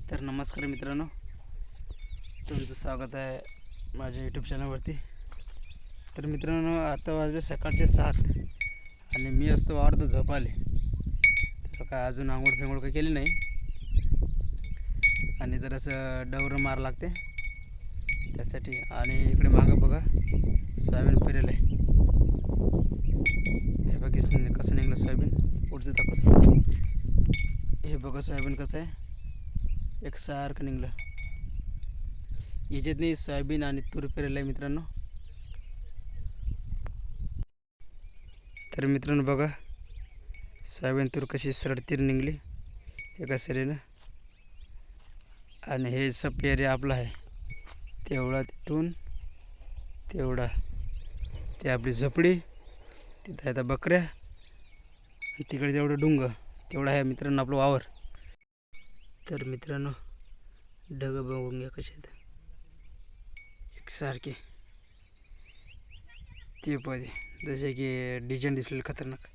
तर नमस्कार मित्रांनो, तुमचं स्वागत आहे माझ्या यूट्यूब चॅनलवरती। तर मित्रांनो, आता वाजले सकाळचे 7 आणि मी असतो अर्ध झोप आले। तर काय अजून आंघोळ फेंघोळ काही केली नाही आणि जरासं डवरं मार लागते त्यासाठी। आणि इकडे मागं बघा सोयाबीन पेरेल आहे। हे बघ कसं निघलं सोयाबीन, पुढचं दाखवतो। हे बघा सोयाबीन कसं आहे, एकसारखं निघलं। याच्यात नाही सोयाबीन आणि तूर पेरेल आहे मित्रांनो। तर मित्रांनो बघा सोयाबीन तूर कशी सरडतीर निघली एका सरीनं। आणि हे सब एरिया आपला आहे, तेवढा तिथून तेवढा ते आपली झोपडी, तिथं आता बकऱ्या, तिकडे तेवढं डुंग, तेवढा आहे मित्रांनो आपलं वावर। तर मित्रांनो ढग बघून घ्या कसे आहेत एकसारखे, ते पाहिजे जसे की डिझाईन दिसलेले खतरनाक।